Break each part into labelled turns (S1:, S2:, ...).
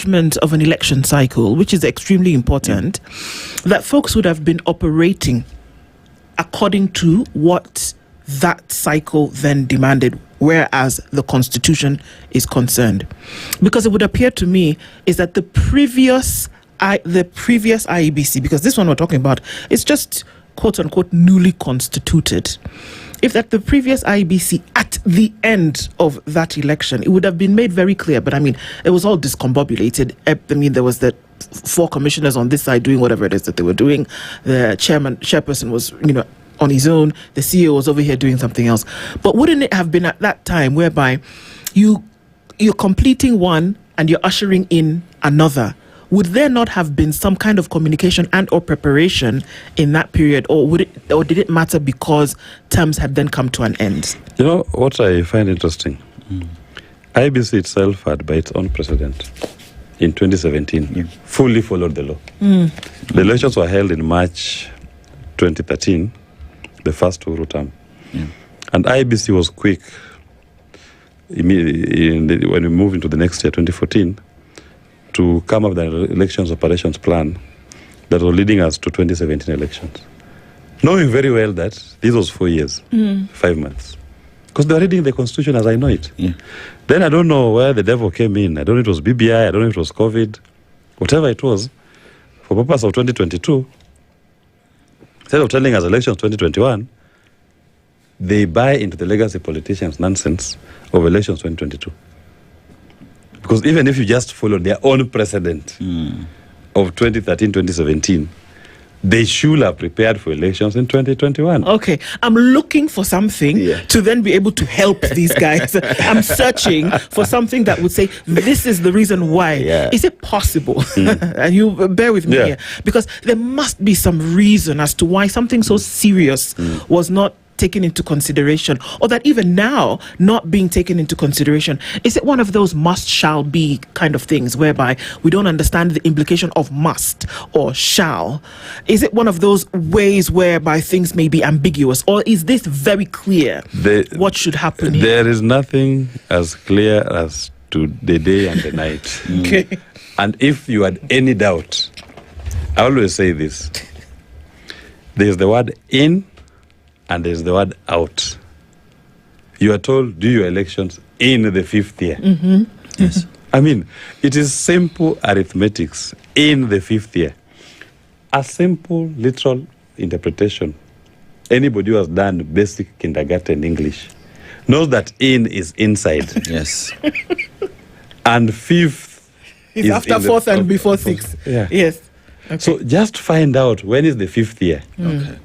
S1: management of an election cycle, which is extremely important, that folks would have been operating according to what that cycle then demanded, whereas the Constitution is concerned. Because it would appear to me is that the previous IEBC, because this one we're talking about, is just quote-unquote newly constituted. If that the previous IEBC at the end of that election, it would have been made very clear, but I mean, it was all discombobulated. I mean, there was the 4 commissioners on this side doing whatever it is that they were doing. The chairperson was, on his own. The CEO was over here doing something else. But wouldn't it have been at that time whereby you're completing one and you're ushering in another? Would there not have been some kind of communication and or preparation in that period, or did it matter because terms had then come to an end?
S2: You know what I find interesting? IBC itself had by its own precedent in 2017 fully followed the law. The elections were held in March 2013, the first Uhuru term, and IBC was quick when we moved into the next year, 2014. To come up with an elections operations plan that was leading us to 2017 elections. Knowing very well that this was 4 years, 5 months. Because they were reading the Constitution as I know it. Then I don't know where the devil came in. I don't know if it was BBI, I don't know if it was COVID, whatever it was. For purpose of 2022, instead of telling us elections 2021, they buy into the legacy politicians' nonsense of elections 2022. Because even if you just follow their own precedent of 2013, 2017, they should have prepared for elections in 2021.
S1: Okay, I'm looking for something to then be able to help these guys. I'm searching for something that would say, this is the reason why. Is it possible? And you bear with me here. Because there must be some reason as to why something so serious was not taken into consideration, or that even now not being taken into consideration. Is it one of those must shall be kind of things whereby we don't understand the implication of must or shall? Is it one of those ways whereby things may be ambiguous, or is this very clear what should happen here?
S2: There is nothing as clear as to the day and the night.
S1: Okay.
S2: And if you had any doubt, I always say this: there's the word in and there's the word out. You are told, do your elections in the 5th year.
S3: Yes.
S2: I mean, it is simple arithmetics in the 5th year. A simple literal interpretation. Anybody who has done basic kindergarten English knows that in is inside.
S3: Yes.
S2: And 5th
S1: is after 4th and before 6th. Yes. Okay.
S2: So just find out when is the 5th year.
S3: Okay.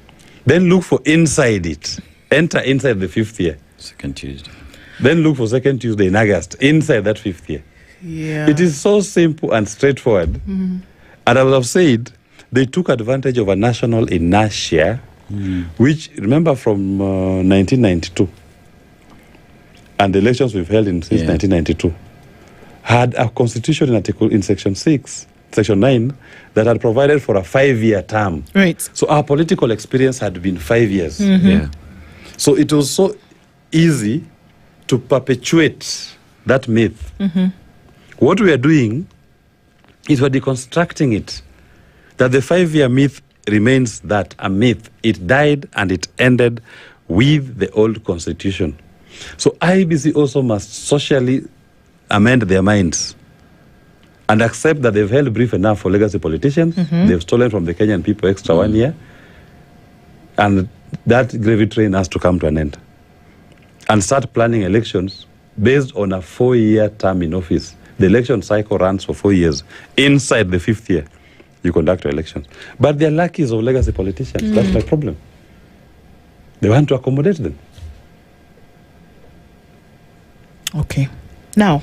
S2: Then look for inside it. Enter inside the 5th year.
S3: Second Tuesday.
S2: Then look for second Tuesday in August, inside that 5th year.
S1: Yeah.
S2: It is so simple and straightforward. And I would have said, they took advantage of a national inertia, which, remember, from 1992, and the elections we've held since 1992, had a constitution in Section 6, Section 9, that had provided for a 5-year term.
S1: Right.
S2: So our political experience had been 5 years.
S3: Yeah.
S2: So it was so easy to perpetuate that myth. What we are doing is we're deconstructing it. That the 5-year myth remains that a myth. It died and it ended with the old constitution. So IBC also must socially amend their minds and accept that they've held brief enough for legacy politicians. They've stolen from the Kenyan people extra 1 year. And that gravy train has to come to an end. And start planning elections based on a 4-year term in office. The election cycle runs for 4 years. Inside the 5th year, you conduct your elections. But they're lackeys of legacy politicians. That's my problem. They want to accommodate them.
S1: Okay. Now,